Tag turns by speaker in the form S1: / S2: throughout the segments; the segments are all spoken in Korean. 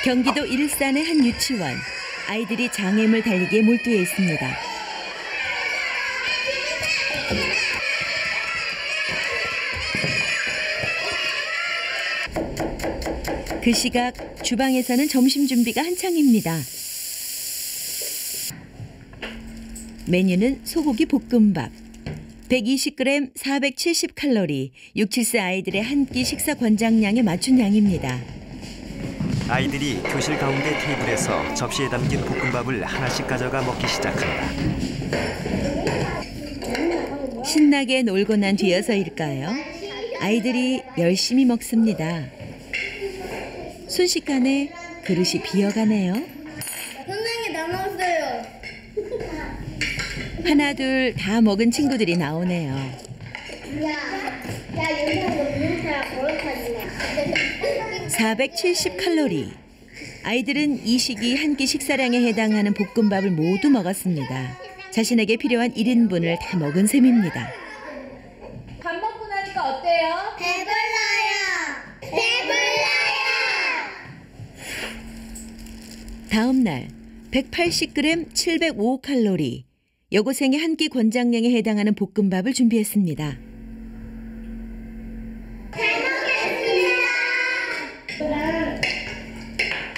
S1: 경기도 일산의 한 유치원. 아이들이 장애물 달리기에 몰두해 있습니다. 그 시각 주방에서는 점심 준비가 한창입니다. 메뉴는 소고기 볶음밥. 120g 470칼로리, 6, 7세 아이들의 한 끼 식사 권장량에 맞춘 양입니다.
S2: 아이들이 교실 가운데 테이블에서 접시에 담긴 볶음밥을 하나씩 가져가 먹기 시작한다.
S1: 신나게 놀고 난 뒤여서일까요? 아이들이 열심히 먹습니다. 순식간에 그릇이 비어가네요.
S3: 선생님 다 먹었어요.
S1: 하나 둘 다 먹은 친구들이 나오네요.
S3: 야 여기서
S1: 470칼로리. 아이들은 이 시기 한 끼 식사량에 해당하는 볶음밥을 모두 먹었습니다. 자신에게 필요한 1인분을 다 먹은 셈입니다.
S4: 밥 먹고 나니까 어때요?
S3: 배불러요.
S1: 다음 날 180g 705칼로리. 여고생의 한 끼 권장량에 해당하는 볶음밥을 준비했습니다.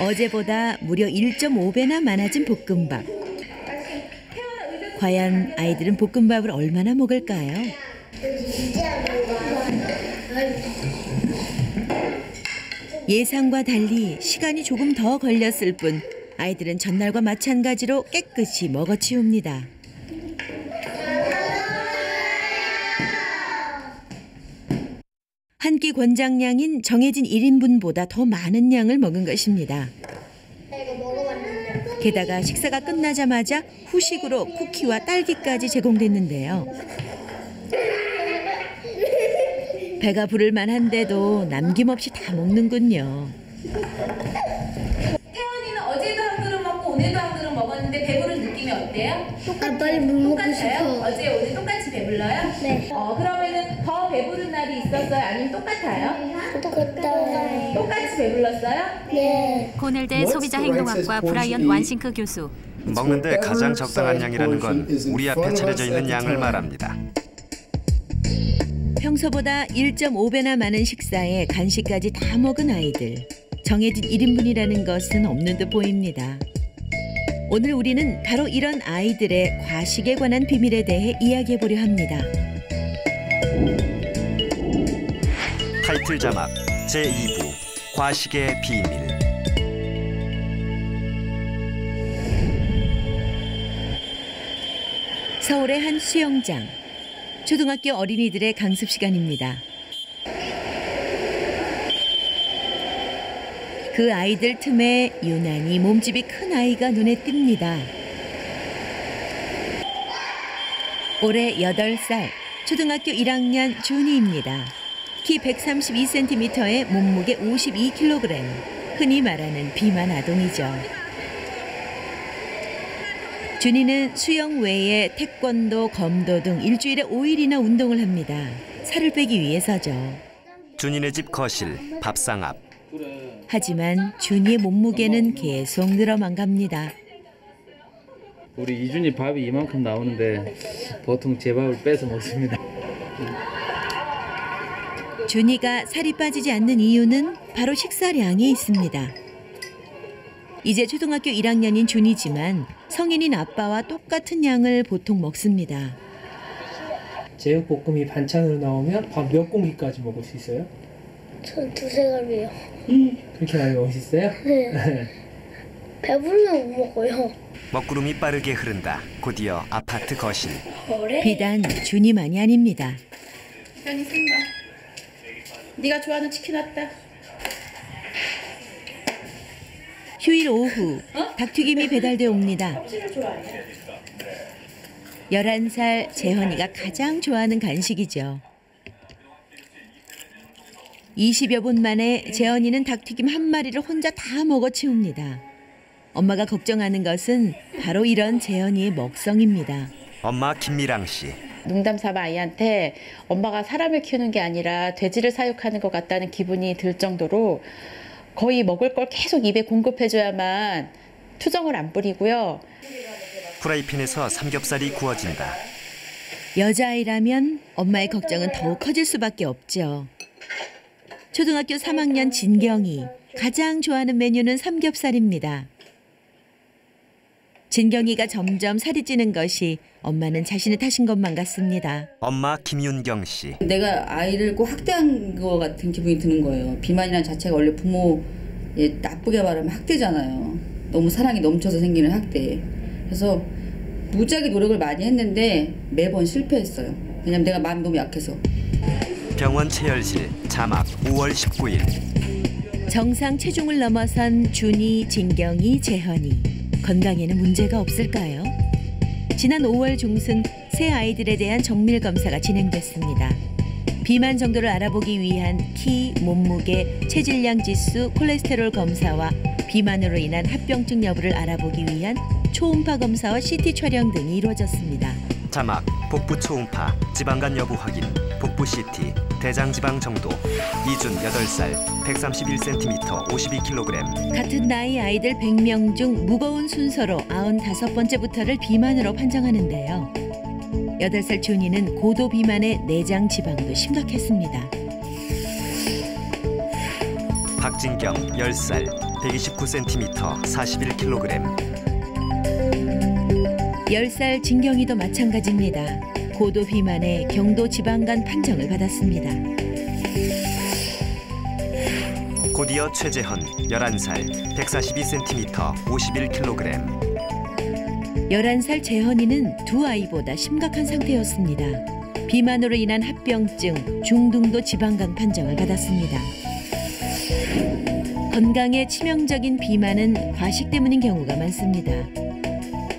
S1: 어제보다 무려 1.5배나 많아진 볶음밥. 과연 아이들은 볶음밥을 얼마나 먹을까요? 예상과 달리 시간이 조금 더 걸렸을 뿐 아이들은 전날과 마찬가지로 깨끗이 먹어치웁니다. 한 끼 권장량인 정해진 1인분보다 더 많은 양을 먹은 것입니다. 게다가 식사가 끝나자마자 후식으로 쿠키와 딸기까지 제공됐는데요. 배가 부를 만한데도 남김없이 다 먹는군요.
S4: 태연이는 어제도 한 그릇 먹고 오늘도 한 그릇 먹었는데 배부른 느낌이 어때요?
S3: 빨리 물 먹고
S4: 똑같아요?
S3: 싶어.
S4: 어제 오늘 똑같이 배불러요?
S3: 네.
S4: 그러면은 더 배부른 날이 있었어요? 아니면 똑같아요?
S3: 똑같아요.
S4: 똑같이 배불렀어요?
S3: 네.
S5: 코넬대 소비자 행동학과 브라이언 완싱크 교수.
S2: 먹는데 가장 적당한 양이라는 건 우리 앞에 차려져 있는 양을 말합니다.
S1: 평소보다 1.5배나 많은 식사에 간식까지 다 먹은 아이들. 정해진 1인분이라는 것은 없는 듯 보입니다. 오늘 우리는 바로 이런 아이들의 과식에 관한 비밀에 대해 이야기해보려 합니다.
S2: 타이틀 자막 제2부 과식의 비밀.
S1: 서울의 한 수영장. 초등학교 어린이들의 강습 시간입니다. 그 아이들 틈에 유난히 몸집이 큰 아이가 눈에 띕니다. 올해 8살, 초등학교 1학년 준이입니다. 키 132cm에 몸무게 52kg, 흔히 말하는 비만 아동이죠. 준이는 수영 외에 태권도, 검도 등 일주일에 5일이나 운동을 합니다. 살을 빼기 위해서죠.
S2: 준이네 집 거실, 밥상 앞.
S1: 하지만 준이의 몸무게는 계속 늘어만 갑니다.
S6: 우리 이준이 밥이 이만큼 나오는데 보통 제 밥을 뺏어 먹습니다.
S1: 준이가 살이 빠지지 않는 이유는 바로 식사량에 있습니다. 이제 초등학교 1학년인 준이지만 성인인 아빠와 똑같은 양을 보통 먹습니다.
S7: 제육볶음이 반찬으로 나오면 밥 몇 공기까지 먹을 수 있어요?
S3: 전 두세 갈비요.
S7: 그렇게 많이 먹을 수 있어요?
S3: 네. 배부르면 못 먹어요.
S2: 먹구름이 빠르게 흐른다. 곧이어 아파트 거실.
S1: 비단 준이만이 아닙니다.
S4: 편히 쓴다. 네가 좋아하는 치킨 왔다.
S1: 휴일 오후 닭튀김이 배달돼 옵니다. 11살 재헌이가 가장 좋아하는 간식이죠. 20여 분 만에 재헌이는 닭튀김 한 마리를 혼자 다 먹어치웁니다. 엄마가 걱정하는 것은 바로 이런 재헌이의 먹성입니다.
S2: 엄마 김미랑 씨.
S8: 농담삼아 아이한테 엄마가 사람을 키우는 게 아니라 돼지를 사육하는 것 같다는 기분이 들 정도로 거의 먹을 걸 계속 입에 공급해줘야만 투정을 안 부리고요.
S2: 프라이팬에서 삼겹살이 구워진다.
S1: 여자아이라면 엄마의 걱정은 더욱 커질 수밖에 없죠. 초등학교 3학년 진경이 가장 좋아하는 메뉴는 삼겹살입니다. 진경이가 점점 살이 찌는 것이 엄마는 자신의 탓인 것만 같습니다.
S2: 엄마 김윤경 씨.
S9: 내가 아이를 꼭 학대한 것 같은 기분이 드는 거예요. 비만이라는 자체가 원래 부모의 나쁘게 말하면 학대잖아요. 너무 사랑이 넘쳐서 생기는 학대. 그래서 무지하게 노력을 많이 했는데 매번 실패했어요. 왜냐면 내가 마음이 너무 약해서.
S2: 병원 체열실 자막 5월 19일.
S1: 정상 체중을 넘어선 준이, 진경이, 재현이. 건강에는 문제가 없을까요? 지난 5월 중순 세 아이들에 대한 정밀 검사가 진행됐습니다. 비만 정도를 알아보기 위한 키, 몸무게, 체질량 지수, 콜레스테롤 검사와 비만으로 인한 합병증 여부를 알아보기 위한 초음파 검사와 CT 촬영 등이 이루어졌습니다.
S2: 자막 복부 초음파 지방간 여부 확인 복부 CT 대장 지방 정도 이준 8살 131cm 52kg.
S1: 같은 나이 아이들 100명 중 무거운 순서로 95번째부터를 비만으로 판정하는데요. 8살 준이는 고도 비만의 내장 지방도 심각했습니다.
S2: 박진경 10살 129cm 41kg.
S1: 10살 진경이도 마찬가지입니다. 고도 비만의 경도 지방간 판정을 받았습니다.
S2: 곧이어 최재헌 11살 142cm 51kg.
S1: 11살 재헌이는 두 아이보다 심각한 상태였습니다. 비만으로 인한 합병증, 중등도 지방간 판정을 받았습니다. 건강에 치명적인 비만은 과식 때문인 경우가 많습니다.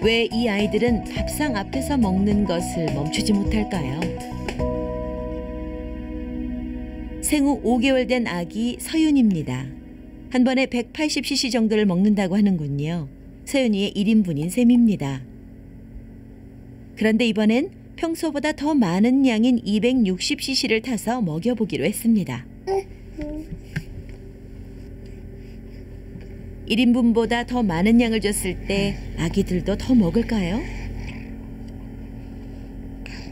S1: 왜 이 아이들은 밥상 앞에서 먹는 것을 멈추지 못할까요? 생후 5개월 된 아기 서윤입니다. 한 번에 180cc 정도를 먹는다고 하는군요. 서윤이의 1인분인 셈입니다. 그런데 이번엔 평소보다 더 많은 양인 260cc를 타서 먹여보기로 했습니다. 1인분보다 더 많은 양을 줬을 때 아기들도 더 먹을까요?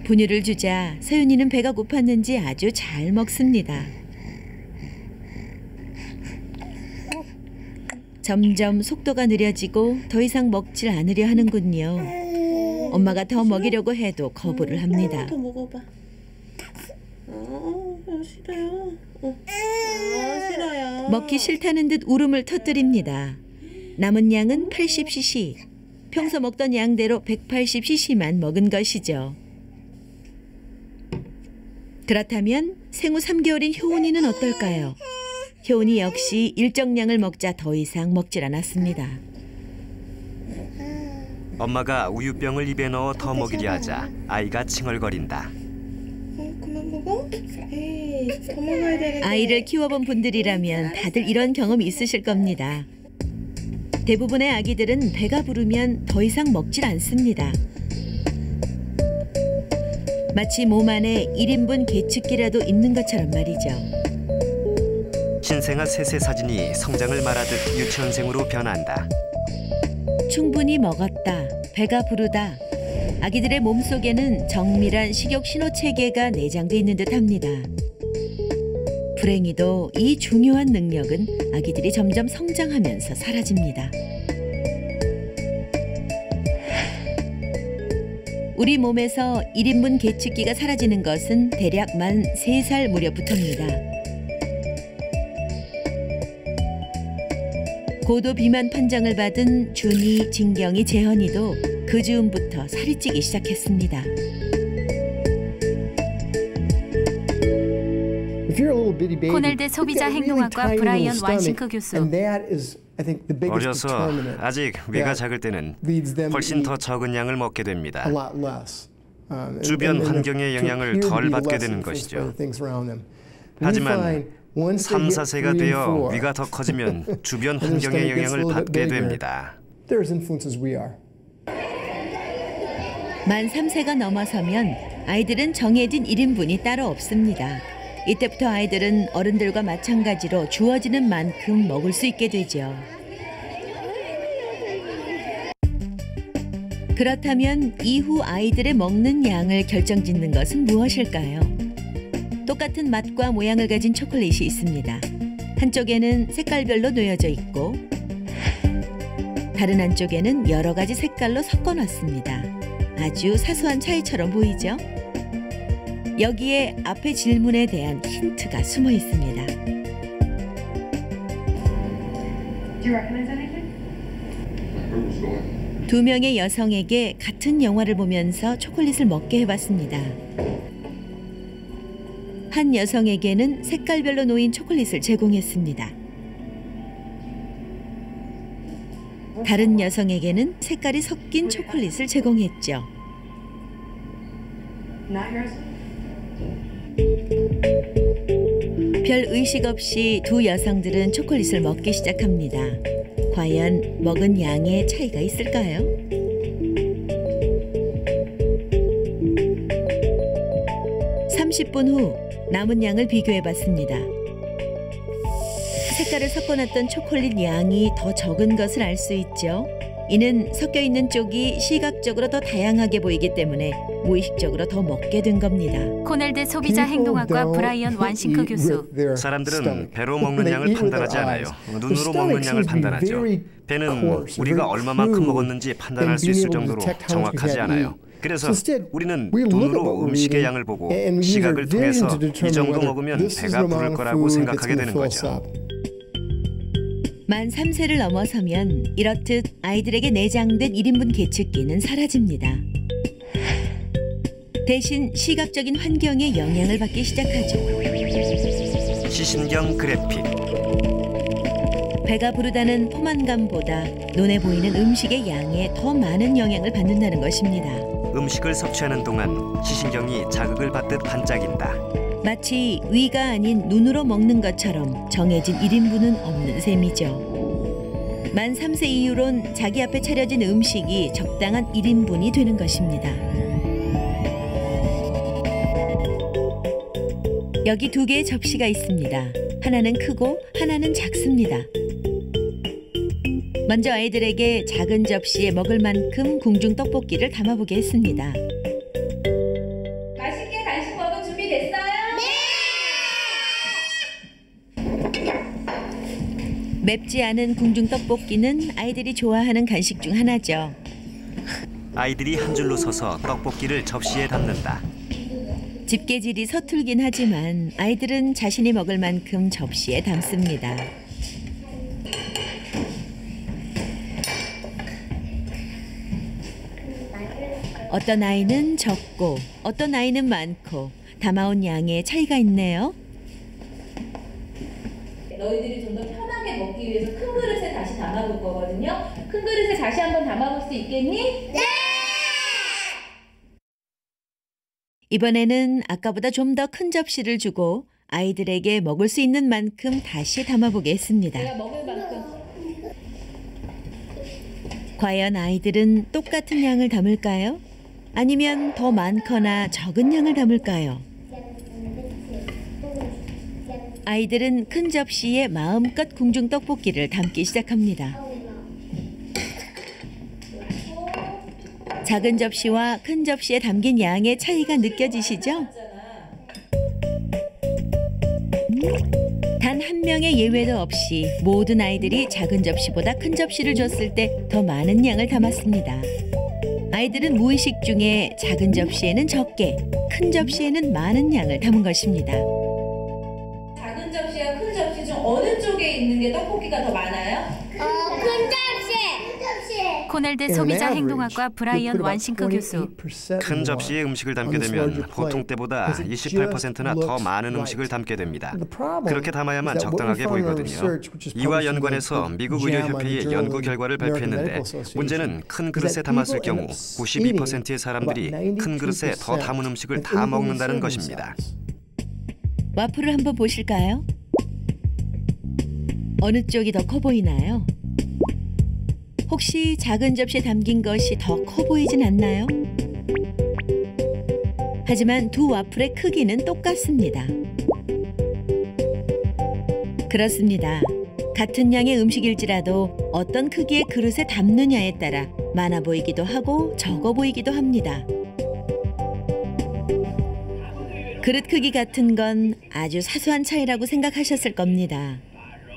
S1: 분유를 주자 서윤이는 배가 고팠는지 아주 잘 먹습니다. 점점 속도가 느려지고 더 이상 먹질 않으려 하는군요. 엄마가 더 먹이려고 해도 거부를 합니다.
S4: 더 먹어봐. 싫어요. 싫어요.
S1: 먹기 싫다는 듯 울음을 터뜨립니다. 남은 양은 80cc. 평소 먹던 양대로 180cc만 먹은 것이죠. 그렇다면 생후 3개월인 효은이는 어떨까요? 효은이 역시 일정량을 먹자 더 이상 먹질 않았습니다.
S2: 엄마가 우유병을 입에 넣어 더 먹이려 하자 아이가 칭얼거린다.
S4: 그만 먹어? 에이, 더 먹어야 되는데.
S1: 아이를 키워본 분들이라면 다들 이런 경험 있으실 겁니다. 대부분의 아기들은 배가 부르면 더 이상 먹질 않습니다. 마치 몸 안에 1인분 계측기라도 있는 것처럼 말이죠.
S2: 신생아 세세 사진이 성장을 말하듯 유치원생으로 변한다.
S1: 충분히 먹었다, 배가 부르다. 아기들의 몸속에는 정밀한 식욕 신호 체계가 내장돼 있는 듯합니다. 불행히도 이 중요한 능력은 아기들이 점점 성장하면서 사라집니다. 우리 몸에서 1인분 계측기가 사라지는 것은 대략 만 3살 무렵부터입니다. 고도 비만 판정을 받은 준이, 진경이, 재헌이도 그 즈음부터 살이 찌기 시작했습니다.
S5: 코넬대 소비자 행동학과 브라이언 완싱크 교수.
S2: 어려서 아직 위가 작을 때는 훨씬 더 적은 양을 먹게 됩니다. 주변 환경의 영향을 덜 받게 되는 것이죠. 하지만 3, 4세가 되어 위가 더 커지면 주변 환경의 영향을 받게 됩니다.
S1: 만 3세가 넘어서면 아이들은 정해진 1인분이 따로 없습니다. 이때부터 아이들은 어른들과 마찬가지로 주어지는 만큼 먹을 수 있게 되죠. 그렇다면 이후 아이들의 먹는 양을 결정짓는 것은 무엇일까요? 똑같은 맛과 모양을 가진 초콜릿이 있습니다. 한쪽에는 색깔별로 놓여져 있고 다른 한쪽에는 여러 가지 색깔로 섞어놨습니다. 아주 사소한 차이처럼 보이죠? 여기에 앞의 질문에 대한 힌트가 숨어 있습니다. 두 명의 여성에게 같은 영화를 보면서 초콜릿을 먹게 해봤습니다. 한 여성에게는 색깔별로 놓인 초콜릿을 제공했습니다. 다른 여성에게는 색깔이 섞인 초콜릿을 제공했죠. 별 의식 없이 두 여성들은 초콜릿을 먹기 시작합니다. 과연 먹은 양의 차이가 있을까요? (30분) 후 남은 양을 비교해봤습니다. 색깔을 섞어놨던 초콜릿 양이 더 적은 것을 알 수 있죠. 이는 섞여 있는 쪽이 시각적으로 더 다양하게 보이기 때문에 무의식적으로 더 먹게 된 겁니다.
S5: 코넬대 소비자 행동학과 브라이언 완싱크 교수.
S2: 사람들은 배로 먹는 양을 판단하지 않아요. 눈으로 먹는 양을 판단하죠. 배는 우리가 얼마만큼 먹었는지 판단할 수 있을 정도로 정확하지 않아요. 그래서 우리는 눈으로 음식의 양을 보고 시각을 통해서 이 정도 먹으면 배가 부를 거라고 생각하게 되는 거죠.
S1: 만 3세를 넘어서면 이렇듯 아이들에게 내장된 1인분 계측기는 사라집니다. 대신 시각적인 환경에 영향을 받기 시작하죠.
S2: 시신경 그래픽.
S1: 배가 부르다는 포만감보다 눈에 보이는 음식의 양에 더 많은 영향을 받는다는 것입니다.
S2: 음식을 섭취하는 동안 시신경이 자극을 받듯 반짝인다.
S1: 마치 위가 아닌 눈으로 먹는 것처럼 정해진 1인분은 없는 셈이죠. 만 3세 이후론 자기 앞에 차려진 음식이 적당한 1인분이 되는 것입니다. 여기 두 개의 접시가 있습니다. 하나는 크고 하나는 작습니다. 먼저 아이들에게 작은 접시에 먹을 만큼 궁중 떡볶이를 담아보게 했습니다.
S4: 맛있게 간식 먹을 준비 됐어요?
S1: 맵지 않은 궁중 떡볶이는 아이들이 좋아하는 간식 중 하나죠.
S2: 아이들이 한 줄로 서서 떡볶이를 접시에 담는다.
S1: 집게질이 서툴긴 하지만 아이들은 자신이 먹을 만큼 접시에 담습니다. 어떤 아이는 적고 어떤 아이는 많고 담아온 양의 차이가 있네요.
S4: 너희들이 좀 더 편하게 먹기 위해서 큰 그릇에 다시 담아볼 거거든요. 큰 그릇에 다시 한번 담아볼 수 있겠니? 네!
S1: 이번에는 아까보다 좀 더 큰 접시를 주고 아이들에게 먹을 수 있는 만큼 다시 담아보게 했습니다.
S4: 내가 먹을 만큼.
S1: 과연 아이들은 똑같은 양을 담을까요? 아니면 더 많거나 적은 양을 담을까요? 아이들은 큰 접시에 마음껏 궁중 떡볶이를 담기 시작합니다. 작은 접시와 큰 접시에 담긴 양의 차이가 느껴지시죠? 단 한 명의 예외도 없이 모든 아이들이 작은 접시보다 큰 접시를 줬을 때 더 많은 양을 담았습니다. 아이들은 무의식 중에 작은 접시에는 적게, 큰 접시에는 많은 양을 담은 것입니다.
S4: 작은 접시와 큰 접시 중 어느 쪽에 있는 게 떡볶이가 더 많아요?
S3: 큰 접시!
S5: 코넬대 소비자 행동학과 브라이언 완싱크 교수.
S2: 큰 접시에 음식을 담게 되면 보통 때보다 28%나 더 많은 음식을 담게 됩니다. 그렇게 담아야만 적당하게 보이거든요. 이와 연관해서 미국 의료협회의 연구 결과를 발표했는데 문제는 큰 그릇에 담았을 경우 92%의 사람들이 큰 그릇에 더 담은 음식을 다 먹는다는 것입니다.
S1: 와플을 한번 보실까요? 어느 쪽이 더 커 보이나요? 혹시 작은 접시에 담긴 것이 더 커 보이진 않나요? 하지만 두 와플의 크기는 똑같습니다. 그렇습니다. 같은 양의 음식일지라도 어떤 크기의 그릇에 담느냐에 따라 많아 보이기도 하고 적어 보이기도 합니다. 그릇 크기 같은 건 아주 사소한 차이라고 생각하셨을 겁니다.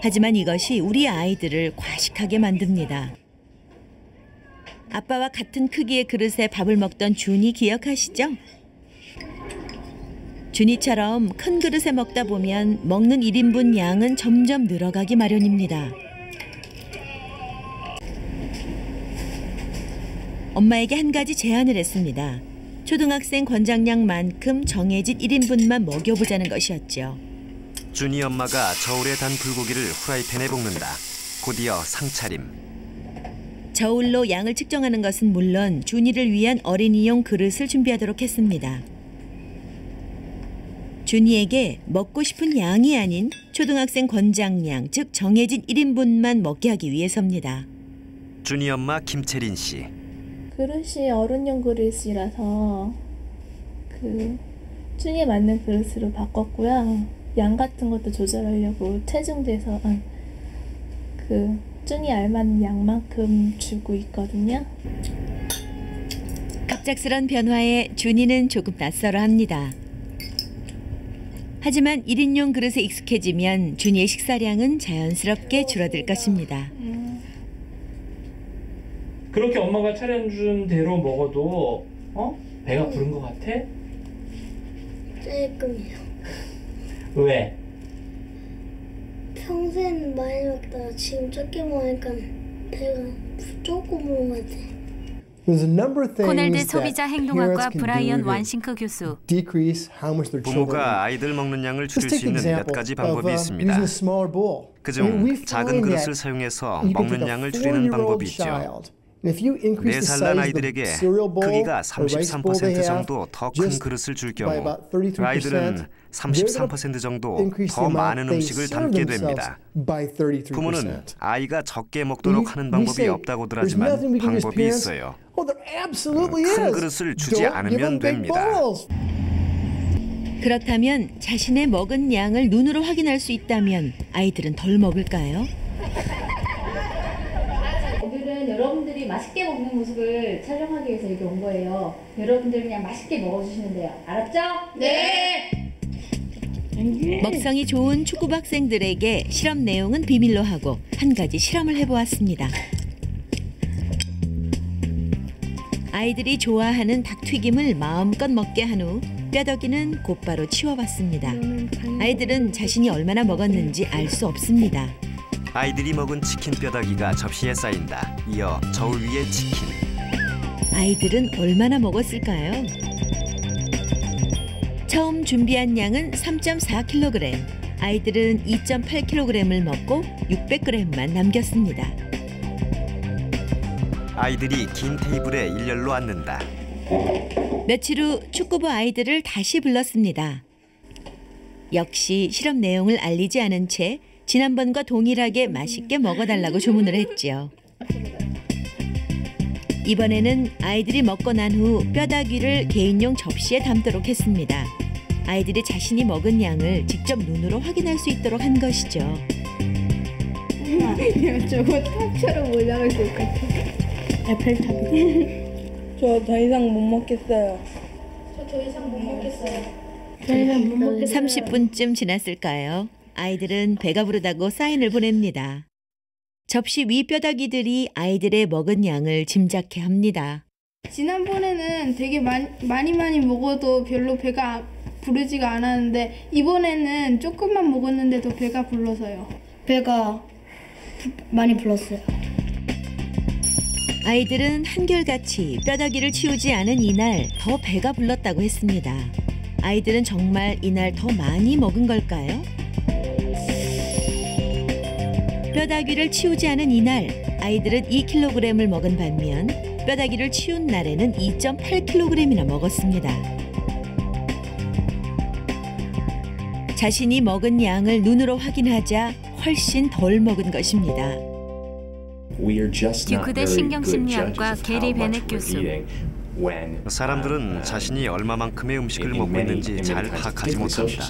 S1: 하지만 이것이 우리 아이들을 과식하게 만듭니다. 아빠와 같은 크기의 그릇에 밥을 먹던 준이 기억하시죠? 준이처럼 큰 그릇에 먹다 보면 먹는 1인분 양은 점점 늘어가기 마련입니다. 엄마에게 한 가지 제안을 했습니다. 초등학생 권장량만큼 정해진 1인분만 먹여보자는 것이었죠.
S2: 준이 엄마가 저울에 단 불고기를 후라이팬에 볶는다. 곧이어 상차림.
S1: 저울로 양을 측정하는 것은 물론 준이를 위한 어린이용 그릇을 준비하도록 했습니다. 준이에게 먹고 싶은 양이 아닌 초등학생 권장량, 즉 정해진 1인분만 먹게 하기 위해서입니다.
S2: 준이 엄마 김채린 씨.
S10: 그릇이 어른용 그릇이라서 준이에 맞는 그릇으로 바꿨고요. 양 같은 것도 조절하려고 체중재서 준이 알맞는 양만큼 주고 있거든요.
S1: 갑작스런 변화에 준이는 조금 낯설어합니다. 하지만 1인용 그릇에 익숙해지면 준이의 식사량은 자연스럽게 줄어들 것입니다.
S7: 그렇게 엄마가 차려준 대로 먹어도 배가 부른 것 같아?
S3: 조금이요.
S7: 왜?
S3: 평소에는 많이 먹다가 지금 적게 먹으니까 배가 조금 부은 것 같아.
S5: 코넬대 소비자 행동학과 브라이언 완싱크 교수.
S2: 부모가 아이들 먹는 양을 줄일 수 있는 몇 가지 방법이 있습니다. 그중 작은 그릇을 사용해서 먹는 양을 줄이는 방법이 있죠. 4살 난 아이들에게 크기가 33% 정도 더 큰 그릇을 줄 경우 아이들은 33% 정도 더 많은 음식을 담게 됩니다. 부모는 아이가 적게 먹도록 하는 방법이 없다고들 하지만 방법이 있어요. 큰 그릇을 주지 않으면 됩니다.
S1: 그렇다면 자신의 먹은 양을 눈으로 확인할 수 있다면 아이들은 덜 먹을까요?
S4: 오늘은 여러분들이 맛있게 먹는 모습을 촬영하기 위해서 여기 온 거예요. 여러분들 그냥 맛있게 먹어주시면 돼요. 알았죠? 네!
S1: 먹성이 좋은 축구부 학생들에게 실험 내용은 비밀로 하고 한 가지 실험을 해보았습니다. 아이들이 좋아하는 닭튀김을 마음껏 먹게 한 후 뼈다귀는 곧바로 치워봤습니다. 아이들은 자신이 얼마나 먹었는지 알 수 없습니다.
S2: 아이들이 먹은 치킨 뼈다귀가 접시에 쌓인다. 이어 저울 위에 치킨.
S1: 아이들은 얼마나 먹었을까요? 처음 준비한 양은 3.4kg. 아이들은 2.8kg을 먹고 600g만 남겼습니다.
S2: 아이들이 긴 테이블에 일렬로 앉는다.
S1: 며칠 후 축구부 아이들을 다시 불렀습니다. 역시 실험 내용을 알리지 않은 채 지난번과 동일하게 맛있게 먹어달라고 주문을 했죠. 이번에는 아이들이 먹고 난 후 뼈다귀를 개인용 접시에 담도록 했습니다. 아이들이 자신이 먹은 양을 직접 눈으로 확인할 수 있도록 한 것이죠.
S10: 저거 탑처럼 모자랄 것 같아. 에펠탑. 저 더 이상 못 먹겠어요.
S3: 저 더 이상 못 먹겠어요.
S1: 30분쯤 지났을까요? 아이들은 배가 부르다고 사인을 보냅니다. 접시 위 뼈다귀들이 아이들의 먹은 양을 짐작해 합니다.
S10: 지난번에는 되게 많이 먹어도 별로 배가 부르지가 않았는데 이번에는 조금만 먹었는데도 배가 불러서요.
S3: 배가 많이 불렀어요.
S1: 아이들은 한결같이 뼈다귀를 치우지 않은 이날 더 배가 불렀다고 했습니다. 아이들은 정말 이날 더 많이 먹은 걸까요? 뼈다귀를 치우지 않은 이날 아이들은 2kg을 먹은 반면 뼈다귀를 치운 날에는 2.8kg이나 먹었습니다. 자신이 먹은 양을 눈으로 확인하자 훨씬 덜 먹은 것입니다.
S5: 듀크대 신경심리학과 게리 베넷 교수.
S2: 사람들은 자신이 얼마만큼의 음식을 먹고 있는지 잘 파악하지 못합니다.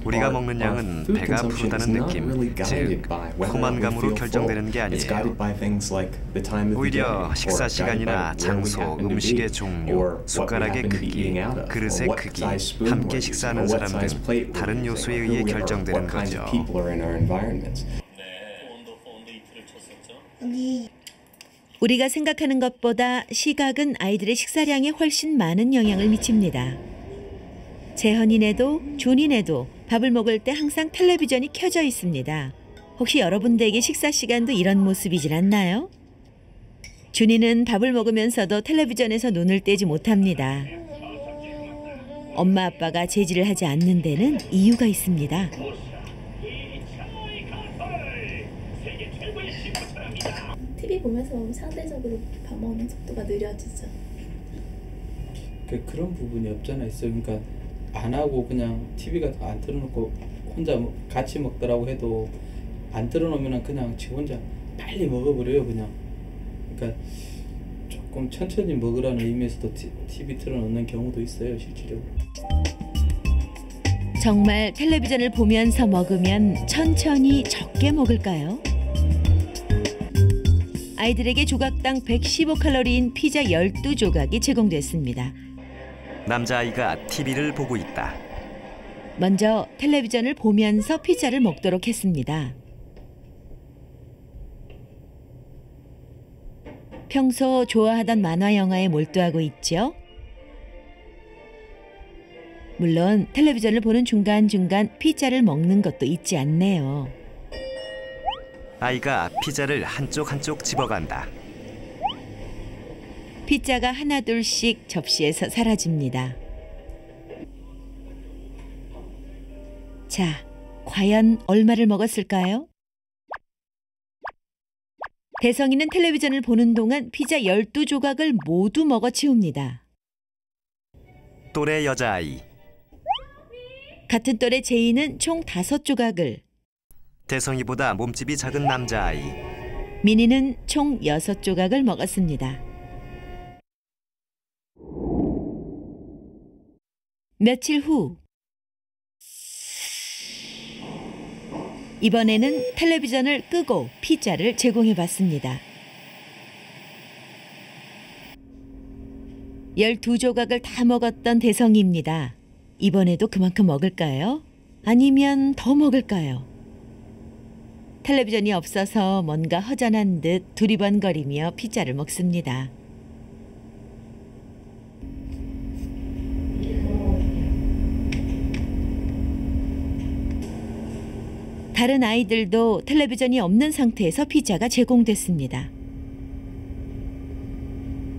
S2: 우리가 먹는 양은 배가 부르다는 느낌, 즉 포만감으로 결정되는 게 아니에요. 오히려 식사 시간이나 장소, 음식의 종류, 숟가락의 크기, 그릇의 크기, 함께 식사하는 사람 등 다른 요소에 의해 결정되는 거죠.
S1: 우리가 생각하는 것보다 시각은 아이들의 식사량에 훨씬 많은 영향을 미칩니다. 재현이네도 준이네도 밥을 먹을 때 항상 텔레비전이 켜져 있습니다. 혹시 여러분들에게 식사 시간도 이런 모습이질 않나요? 준이는 밥을 먹으면서도 텔레비전에서 눈을 떼지 못합니다. 엄마 아빠가 제지를 하지 않는 데는 이유가 있습니다.
S11: TV 보면서 상대적으로 밥 먹는 속도가 느려지죠.
S6: 그런 부분이 없잖아 있어. 그러니까 안 하고 그냥 TV가 안 틀어놓고 혼자 같이 먹더라고 해도 안 틀어놓으면 그냥 지 혼자 빨리 먹어버려요 그냥. 그러니까 조금 천천히 먹으라는 의미에서도 TV 틀어놓는 경우도 있어요 실질적으로.
S1: 정말 텔레비전을 보면서 먹으면 천천히 적게 먹을까요? 아이들에게 조각당 115칼로리인 피자 12조각이 제공됐습니다.
S2: 남자아이가 TV를 보고 있다.
S1: 먼저 텔레비전을 보면서 피자를 먹도록 했습니다. 평소 좋아하던 만화 영화에 몰두하고 있죠. 물론 텔레비전을 보는 중간중간 피자를 먹는 것도 잊지 않네요.
S2: 아이가 피자를 한쪽 한쪽 집어간다.
S1: 피자가 하나둘씩 접시에서 사라집니다. 자, 과연 얼마를 먹었을까요? 대성이는 텔레비전을 보는 동안 피자 12조각을 모두 먹어치웁니다.
S2: 또래 여자아이.
S1: 같은 또래 제이는 총 5조각을,
S2: 대성이보다 몸집이 작은 남자아이.
S1: 미니는 총 6조각을 먹었습니다. 며칠 후 이번에는 텔레비전을 끄고 피자를 제공해봤습니다. 12조각을 다 먹었던 대성이입니다. 이번에도 그만큼 먹을까요? 아니면 더 먹을까요? 텔레비전이 없어서 뭔가 허전한 듯 두리번거리며 피자를 먹습니다. 다른 아이들도 텔레비전이 없는 상태에서 피자가 제공됐습니다.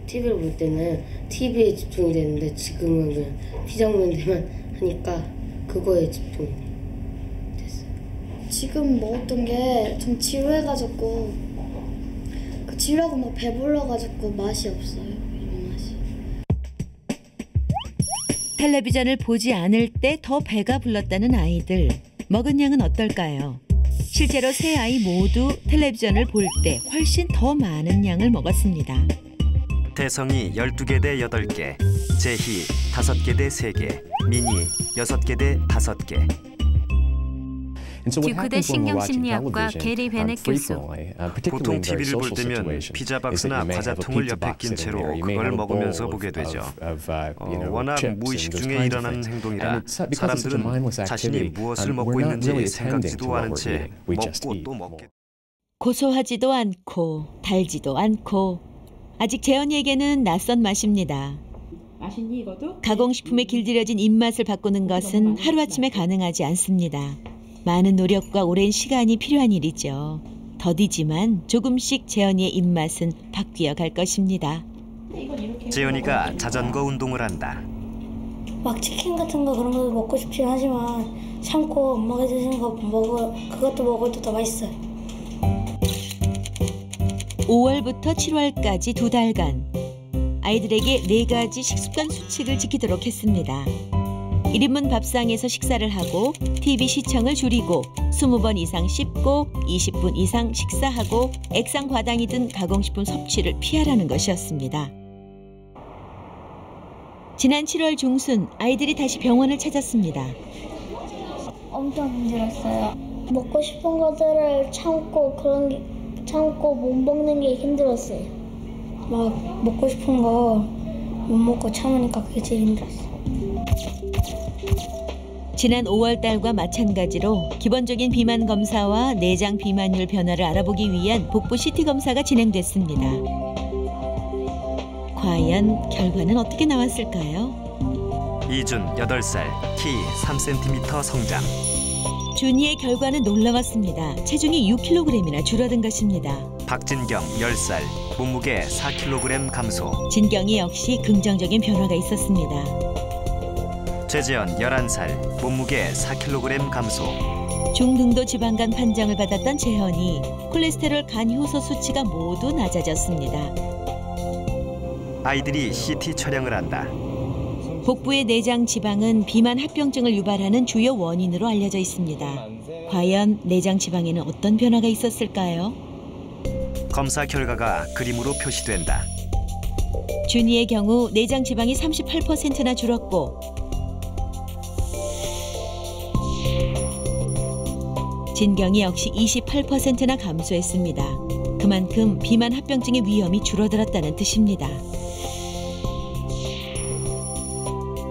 S3: TV를 볼 때는 TV에 집중이 되는데 지금은 그냥 피자 먹는 데만 하니까 그거에 집중이 됐어요.
S11: 지금 먹었던 게 좀 지루해가지고 지루하고 막 배불러가지고 맛이 없어요. 이런 맛이.
S1: 텔레비전을 보지 않을 때 더 배가 불렀다는 아이들. 먹은 양은 어떨까요? 실제로 세 아이 모두 텔레비전을 볼 때 훨씬 더 많은 양을 먹었습니다.
S2: 대성이 12개 대 8개, 제희 5개 대 3개, 미니 6개 대 5개.
S5: 듀크대 신경심리학과 게리 베넷 교수.
S2: 보통 TV를 볼 때면 피자 박스나 과자통을 옆에 낀 채로 그걸 먹으면서 보게 되죠. 워낙 무의식 중에 일어나는 행동이라 사람들은 자신이 무엇을 먹고 있는지 생각지도 않은 채 먹고 또 먹게.
S1: 고소하지도 않고 달지도 않고 아직 재현이에게는 낯선 맛입니다.
S8: 맛있니 이거도?
S1: 가공식품에 길들여진 입맛을 바꾸는 것은 하루아침에 가능하지 않습니다. 많은 노력과 오랜 시간이 필요한 일이죠. 더디지만 조금씩 재현이의 입맛은 바뀌어 갈 것입니다.
S2: 재현이가 자전거 운동을 한다.
S3: 막 치킨 같은 거 그런 거 먹고 싶긴 하지만 참고 엄마가 해주신 거 그것도 먹어도 더 맛있어요.
S1: 5월부터 7월까지 2달간 아이들에게 4가지 식습관 수칙을 지키도록 했습니다. 1인분 밥상에서 식사를 하고 TV 시청을 줄이고 20번 이상 씹고 20분 이상 식사하고 액상 과당이 든 가공식품 섭취를 피하라는 것이었습니다. 지난 7월 중순 아이들이 다시 병원을 찾았습니다.
S11: 엄청 힘들었어요. 먹고 싶은 것들을 참고 못 먹는 게 힘들었어요. 막 먹고 싶은 거 못 먹고 참으니까 그게 제일 힘들었어요.
S1: 지난 5월 달과 마찬가지로 기본적인 비만 검사와 내장 비만율 변화를 알아보기 위한 복부 CT 검사가 진행됐습니다. 과연 결과는 어떻게 나왔을까요?
S2: 이준 8살, 키 3cm 성장.
S1: 준이의 결과는 놀라웠습니다. 체중이 6kg이나 줄어든 것입니다.
S2: 박진경 10살, 몸무게 4kg 감소.
S1: 진경이 역시 긍정적인 변화가 있었습니다.
S2: 최재현 11살, 몸무게 4kg 감소.
S1: 중등도 지방간 판정을 받았던 재현이 콜레스테롤 간 효소 수치가 모두 낮아졌습니다.
S2: 아이들이 CT 촬영을 한다.
S1: 복부의 내장 지방은 비만 합병증을 유발하는 주요 원인으로 알려져 있습니다. 과연 내장 지방에는 어떤 변화가 있었을까요?
S2: 검사 결과가 그림으로 표시된다.
S1: 준이의 경우 내장 지방이 38%나 줄었고 진경이 역시 28%나 감소했습니다. 그만큼 비만 합병증의 위험이 줄어들었다는 뜻입니다.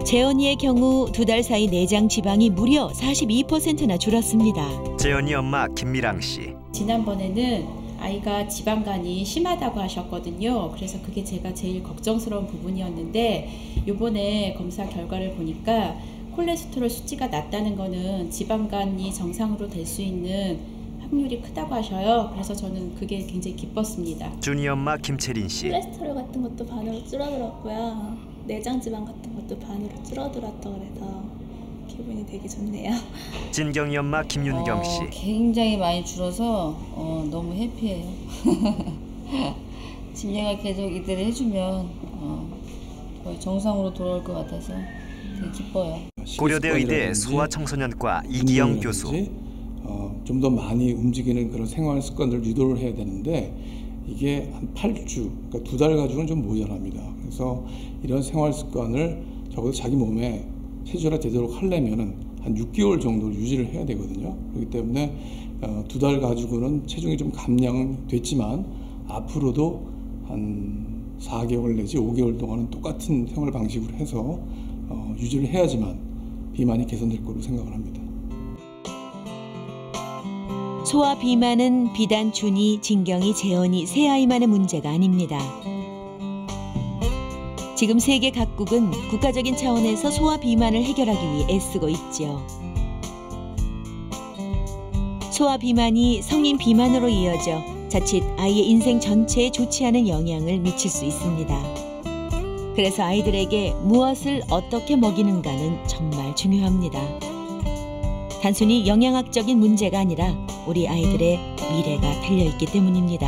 S1: 재현이의 경우 2달 사이 내장 지방이 무려 42%나 줄었습니다.
S2: 재현이 엄마 김미랑 씨.
S12: 지난번에는 아이가 지방간이 심하다고 하셨거든요. 그래서 그게 제가 제일 걱정스러운 부분이었는데 이번에 검사 결과를 보니까 콜레스테롤 수치가 낮다는 거는 지방간이 정상으로 될 수 있는 확률이 크다고 하셔요. 그래서 저는 그게 굉장히 기뻤습니다.
S2: 준이 엄마 김채린 씨.
S13: 콜레스테롤 같은 것도 반으로 줄어들었고요. 내장 지방 같은 것도 반으로 줄어들었다 그래서 기분이 되게 좋네요.
S2: 진경이 엄마 김윤경 씨.
S9: 굉장히 많이 줄어서 너무 해피해요. 진경아 계속 이대로 해주면 거의 정상으로 돌아올 것 같아서 되게 기뻐요.
S2: 고려대 의대 소아청소년과 이기영 교수.
S14: 좀 더 많이 움직이는 그런 생활 습관들을 유도를 해야 되는데 이게 한 8주, 그러니까 2달 가지고는 좀 모자랍니다. 그래서 이런 생활 습관을 적어도 자기 몸에 체질화 되도록 하려면은 한 6개월 정도 유지를 해야 되거든요. 그렇기 때문에 2달 가지고는 체중이 좀 감량은 됐지만 앞으로도 한 4개월 내지 5개월 동안은 똑같은 생활 방식으로 해서 유지를 해야지만 비만이 개선될 거로 생각을 합니다.
S1: 소아 비만은 비단 준이, 진경이, 재현이 세 아이만의 문제가 아닙니다. 지금 세계 각국은 국가적인 차원에서 소아 비만을 해결하기 위해 애쓰고 있죠. 소아 비만이 성인 비만으로 이어져 자칫 아이의 인생 전체에 좋지 않은 영향을 미칠 수 있습니다. 그래서 아이들에게 무엇을 어떻게 먹이는가는 정말 중요합니다. 단순히 영양학적인 문제가 아니라 우리 아이들의 미래가 달려있기 때문입니다.